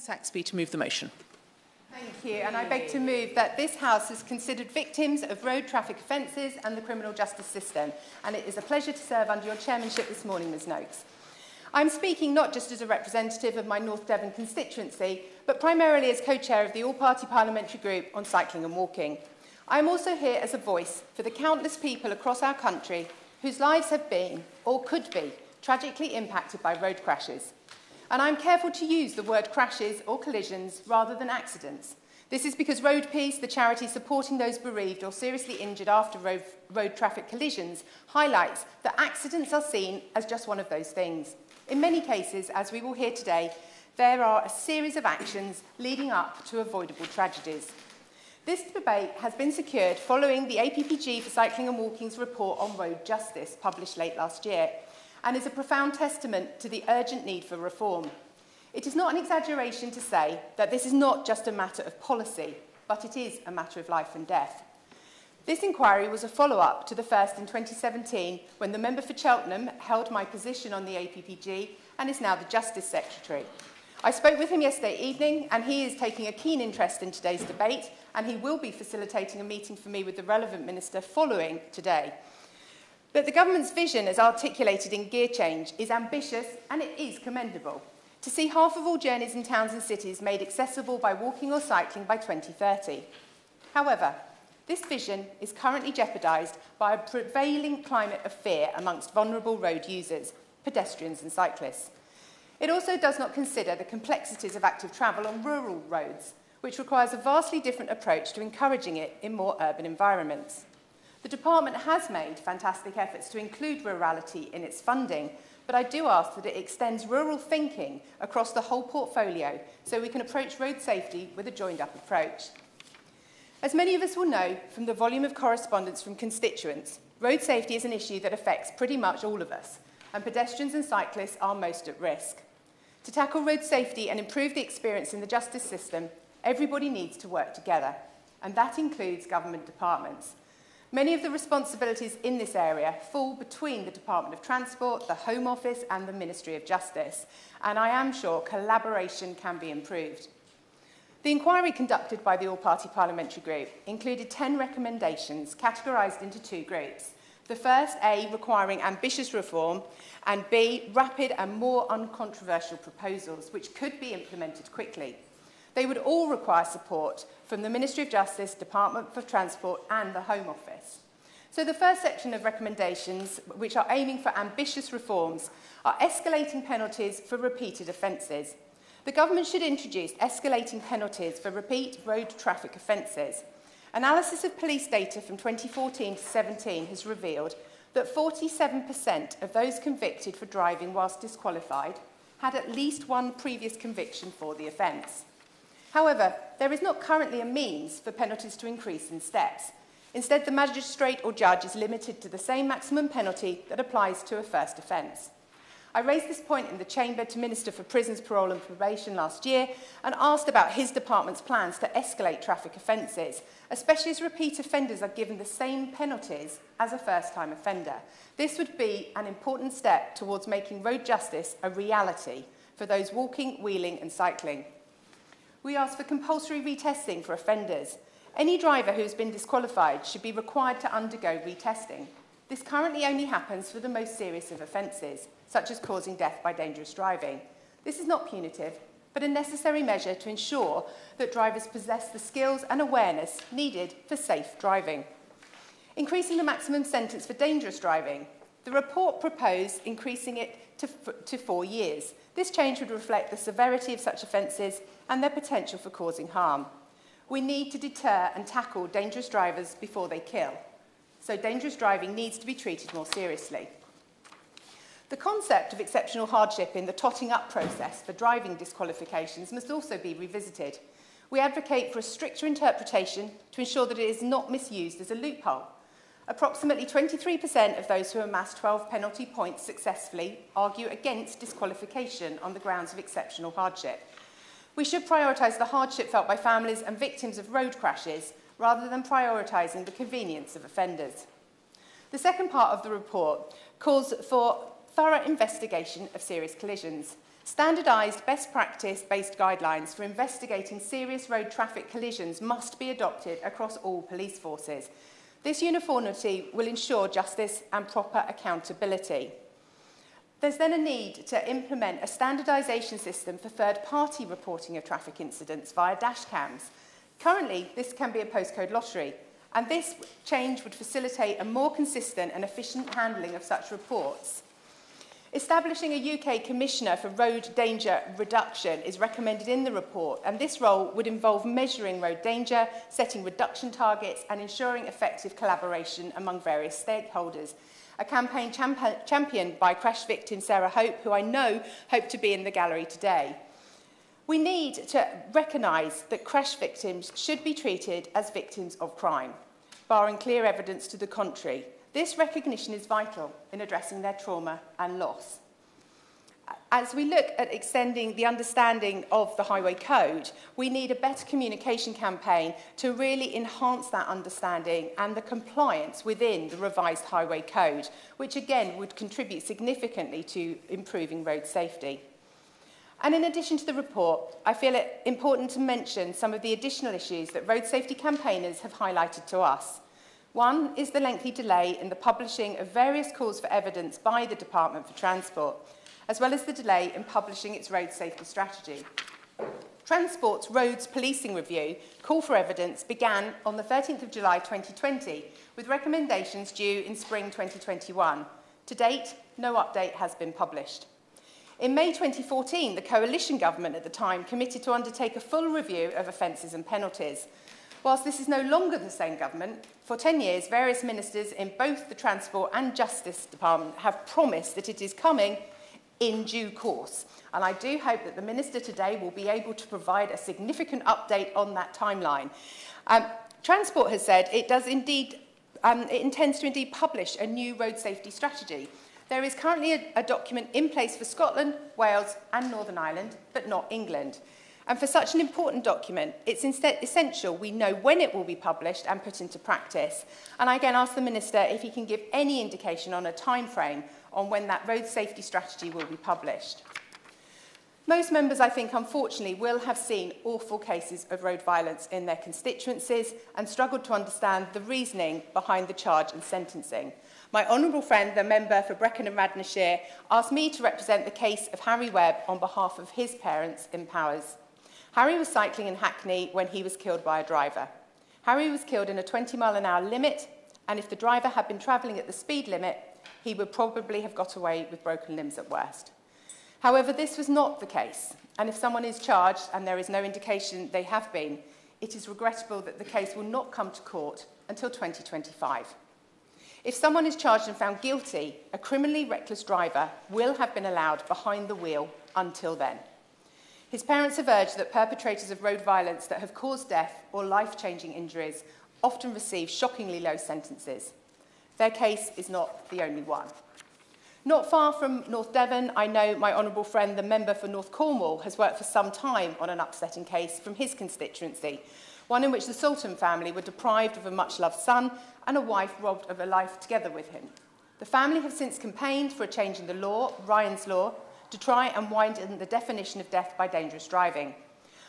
Saxby to move the motion. Thank you, and I beg to move that this House has considered victims of road traffic offences and the criminal justice system, and it is a pleasure to serve under your chairmanship this morning, Ms Noakes. I'm speaking not just as a representative of my North Devon constituency, but primarily as co-chair of the all-party parliamentary group on cycling and walking. I'm also here as a voice for the countless people across our country whose lives have been, or could be, tragically impacted by road crashes. And I'm careful to use the word crashes or collisions rather than accidents. This is because Road Peace, the charity supporting those bereaved or seriously injured after road traffic collisions, highlights that accidents are seen as just one of those things. In many cases, as we will hear today, there are a series of actions leading up to avoidable tragedies. This debate has been secured following the APPG for Cycling and Walking's report on road justice, published late last year, and is a profound testament to the urgent need for reform. It is not an exaggeration to say that this is not just a matter of policy, but it is a matter of life and death. This inquiry was a follow-up to the first in 2017, when the member for Cheltenham held my position on the APPG and is now the Justice Secretary. I spoke with him yesterday evening, and he is taking a keen interest in today's debate, and he will be facilitating a meeting for me with the relevant minister following today. But the government's vision, as articulated in Gear Change, is ambitious and it is commendable. To see half of all journeys in towns and cities made accessible by walking or cycling by 2030. However, this vision is currently jeopardised by a prevailing climate of fear amongst vulnerable road users, pedestrians and cyclists. It also does not consider the complexities of active travel on rural roads, which requires a vastly different approach to encouraging it in more urban environments. The department has made fantastic efforts to include rurality in its funding, but I do ask that it extends rural thinking across the whole portfolio so we can approach road safety with a joined-up approach. As many of us will know from the volume of correspondence from constituents, road safety is an issue that affects pretty much all of us, and pedestrians and cyclists are most at risk. To tackle road safety and improve the experience in the justice system, everybody needs to work together, and that includes government departments. Many of the responsibilities in this area fall between the Department of Transport, the Home Office and the Ministry of Justice, and I am sure collaboration can be improved. The inquiry conducted by the All-Party Parliamentary Group included 10 recommendations categorised into two groups. The first, A, requiring ambitious reform, and B, rapid and more uncontroversial proposals which could be implemented quickly. They would all require support from the Ministry of Justice, Department for Transport and the Home Office. So the first section of recommendations, which are aiming for ambitious reforms, are escalating penalties for repeated offences. The government should introduce escalating penalties for repeat road traffic offences. Analysis of police data from 2014 to 17 has revealed that 47% of those convicted for driving whilst disqualified had at least one previous conviction for the offence. However, there is not currently a means for penalties to increase in steps. Instead, the magistrate or judge is limited to the same maximum penalty that applies to a first offence. I raised this point in the Chamber to Minister for Prisons, Parole and Probation last year and asked about his department's plans to escalate traffic offences, especially as repeat offenders are given the same penalties as a first-time offender. This would be an important step towards making road justice a reality for those walking, wheeling and cycling. We ask for compulsory retesting for offenders. Any driver who has been disqualified should be required to undergo retesting. This currently only happens for the most serious of offences, such as causing death by dangerous driving. This is not punitive, but a necessary measure to ensure that drivers possess the skills and awareness needed for safe driving. Increasing the maximum sentence for dangerous driving. The report proposed increasing it to 4 years. This change would reflect the severity of such offences and their potential for causing harm. We need to deter and tackle dangerous drivers before they kill. So dangerous driving needs to be treated more seriously. The concept of exceptional hardship in the totting up process for driving disqualifications must also be revisited. We advocate for a stricter interpretation to ensure that it is not misused as a loophole. Approximately 23% of those who amass 12 penalty points successfully argue against disqualification on the grounds of exceptional hardship. We should prioritise the hardship felt by families and victims of road crashes rather than prioritising the convenience of offenders. The second part of the report calls for thorough investigation of serious collisions. Standardised best practice-based guidelines for investigating serious road traffic collisions must be adopted across all police forces. This uniformity will ensure justice and proper accountability. There's then a need to implement a standardisation system for third-party reporting of traffic incidents via dash cams. Currently, this can be a postcode lottery, and this change would facilitate a more consistent and efficient handling of such reports. Establishing a UK Commissioner for Road Danger Reduction is recommended in the report, and this role would involve measuring road danger, setting reduction targets, and ensuring effective collaboration among various stakeholders. A campaign championed by crash victim Sarah Hope, who I know hope to be in the gallery today. We need to recognise that crash victims should be treated as victims of crime, barring clear evidence to the contrary. This recognition is vital in addressing their trauma and loss. As we look at extending the understanding of the Highway Code, we need a better communication campaign to really enhance that understanding and the compliance within the revised Highway Code, which again would contribute significantly to improving road safety. And in addition to the report, I feel it important to mention some of the additional issues that road safety campaigners have highlighted to us. One is the lengthy delay in the publishing of various calls for evidence by the Department for Transport, as well as the delay in publishing its road safety strategy. Transport's Roads Policing Review call for evidence began on the 13th of July 2020, with recommendations due in spring 2021. To date, no update has been published. In May 2014, the coalition government at the time committed to undertake a full review of offences and penalties. Whilst this is no longer the same government, for 10 years, various ministers in both the Transport and Justice Department have promised that it is coming in due course. And I do hope that the Minister today will be able to provide a significant update on that timeline. Transport has said it intends to indeed publish a new road safety strategy. There is currently a document in place for Scotland, Wales and Northern Ireland, but not England. And for such an important document, it's instead essential we know when it will be published and put into practice. And I again ask the Minister if he can give any indication on a time frame on when that road safety strategy will be published. Most members, I think, unfortunately, will have seen awful cases of road violence in their constituencies and struggled to understand the reasoning behind the charge and sentencing. My honourable friend, the member for Brecon and Radnorshire, asked me to represent the case of Harry Webb on behalf of his parents in Powers. Harry was cycling in Hackney when he was killed by a driver. Harry was killed in a 20-mile-an-hour limit, and if the driver had been travelling at the speed limit, he would probably have got away with broken limbs at worst. However, this was not the case, and if someone is charged, and there is no indication they have been, it is regrettable that the case will not come to court until 2025. If someone is charged and found guilty, a criminally reckless driver will have been allowed behind the wheel until then. His parents have urged that perpetrators of road violence that have caused death or life-changing injuries often receive shockingly low sentences. Their case is not the only one. Not far from North Devon, I know my honourable friend, the member for North Cornwall, has worked for some time on an upsetting case from his constituency, one in which the Sultan family were deprived of a much-loved son and a wife robbed of a life together with him. The family have since campaigned for a change in the law, Ryan's Law, to try and widen the definition of death by dangerous driving.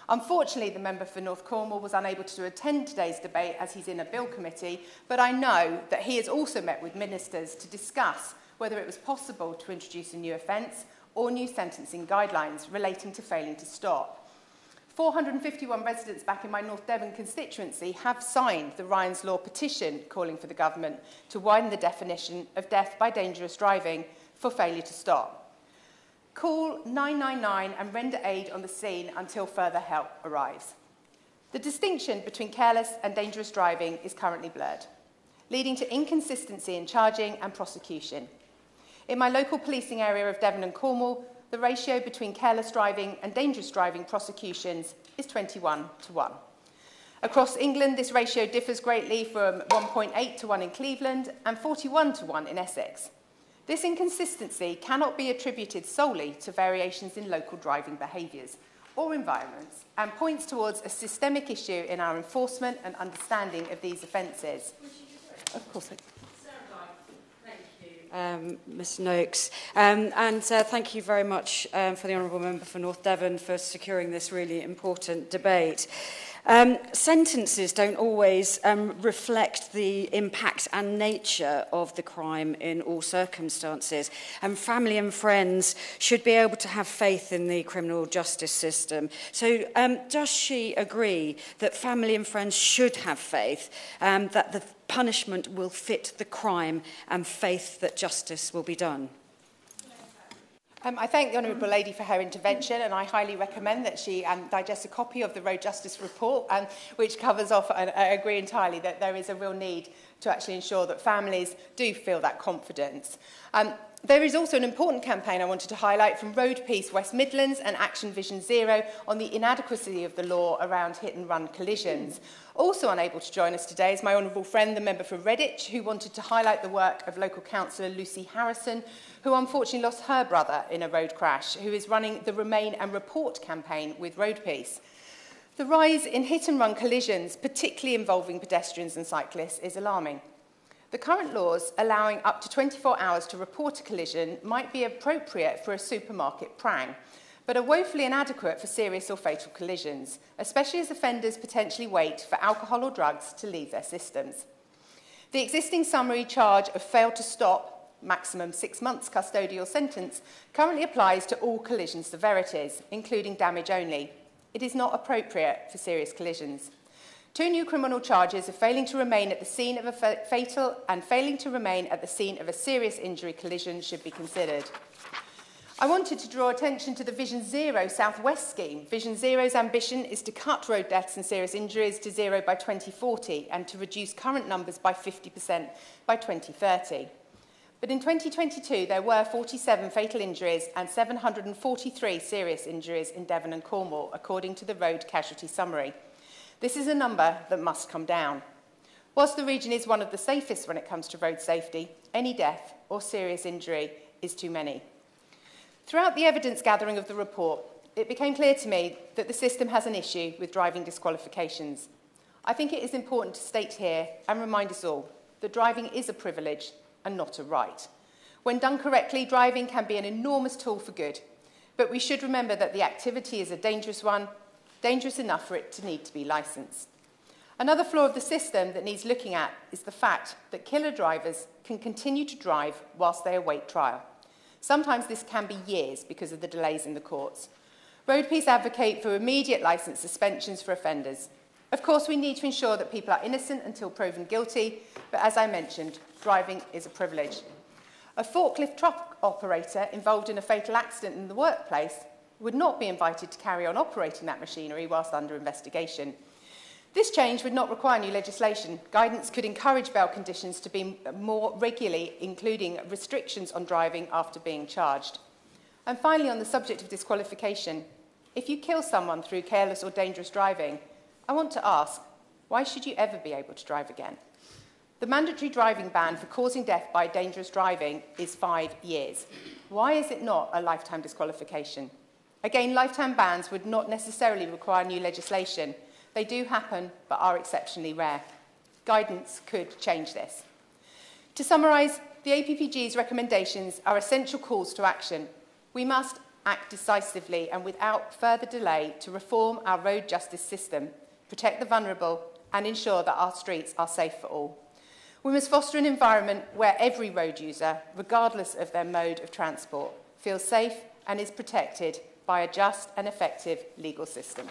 Unfortunately, the member for North Cornwall was unable to attend today's debate as he's in a bill committee, but I know that he has also met with ministers to discuss whether it was possible to introduce a new offence or new sentencing guidelines relating to failing to stop. 451 residents back in my North Devon constituency have signed the Ryan's Law petition calling for the government to widen the definition of death by dangerous driving for failure to stop. Call 999 and render aid on the scene until further help arrives. The distinction between careless and dangerous driving is currently blurred, leading to inconsistency in charging and prosecution. In my local policing area of Devon and Cornwall, the ratio between careless driving and dangerous driving prosecutions is 21:1. Across England, this ratio differs greatly from 1.8:1 in Cleveland and 41:1 in Essex. This inconsistency cannot be attributed solely to variations in local driving behaviours or environments and points towards a systemic issue in our enforcement and understanding of these offences. Of course. Sarah Guy, thank you. Ms Noakes. Thank you very much for the Honourable Member for North Devon for securing this really important debate. Sentences don't always reflect the impact and nature of the crime in all circumstances, and family and friends should be able to have faith in the criminal justice system. So does she agree that family and friends should have faith that the punishment will fit the crime and faith that justice will be done? I thank the Honourable Lady for her intervention, and I highly recommend that she digest a copy of the Road Justice Report, which covers off, and I agree entirely, that there is a real need to actually ensure that families do feel that confidence. There is also an important campaign I wanted to highlight from Road Peace West Midlands and Action Vision Zero on the inadequacy of the law around hit-and-run collisions. Also unable to join us today is my honourable friend, the member for Redditch, who wanted to highlight the work of local councillor Lucy Harrison, who unfortunately lost her brother in a road crash, who is running the Remain and Report campaign with Road Peace. The rise in hit-and-run collisions, particularly involving pedestrians and cyclists, is alarming. The current laws allowing up to 24 hours to report a collision might be appropriate for a supermarket prang, but are woefully inadequate for serious or fatal collisions, especially as offenders potentially wait for alcohol or drugs to leave their systems. The existing summary charge of fail to stop, maximum 6 months custodial sentence, currently applies to all collision severities, including damage only. It is not appropriate for serious collisions. 2 new criminal charges of failing to remain at the scene of a fatal and failing to remain at the scene of a serious injury collision should be considered. I wanted to draw attention to the Vision Zero South West scheme. Vision Zero's ambition is to cut road deaths and serious injuries to zero by 2040 and to reduce current numbers by 50% by 2030. But in 2022, there were 47 fatal injuries and 743 serious injuries in Devon and Cornwall, according to the Road Casualty Summary. This is a number that must come down. Whilst the region is one of the safest when it comes to road safety, any death or serious injury is too many. Throughout the evidence gathering of the report, it became clear to me that the system has an issue with driving disqualifications. I think it is important to state here and remind us all that driving is a privilege and not a right. When done correctly, driving can be an enormous tool for good, but we should remember that the activity is a dangerous one, dangerous enough for it to need to be licensed. Another flaw of the system that needs looking at is the fact that killer drivers can continue to drive whilst they await trial. Sometimes this can be years because of the delays in the courts. Road Peace advocate for immediate licence suspensions for offenders. Of course, we need to ensure that people are innocent until proven guilty, but as I mentioned, driving is a privilege. A forklift truck operator involved in a fatal accident in the workplace would not be invited to carry on operating that machinery whilst under investigation. This change would not require new legislation. Guidance could encourage bail conditions to be more regularly, including restrictions on driving after being charged. And finally, on the subject of disqualification, if you kill someone through careless or dangerous driving, I want to ask, why should you ever be able to drive again? The mandatory driving ban for causing death by dangerous driving is 5 years. Why is it not a lifetime disqualification? Again, lifetime bans would not necessarily require new legislation. They do happen, but are exceptionally rare. Guidance could change this. To summarise, the APPG's recommendations are essential calls to action. We must act decisively and without further delay to reform our road justice system, protect the vulnerable, and ensure that our streets are safe for all. We must foster an environment where every road user, regardless of their mode of transport, feels safe and is protected by a just and effective legal system.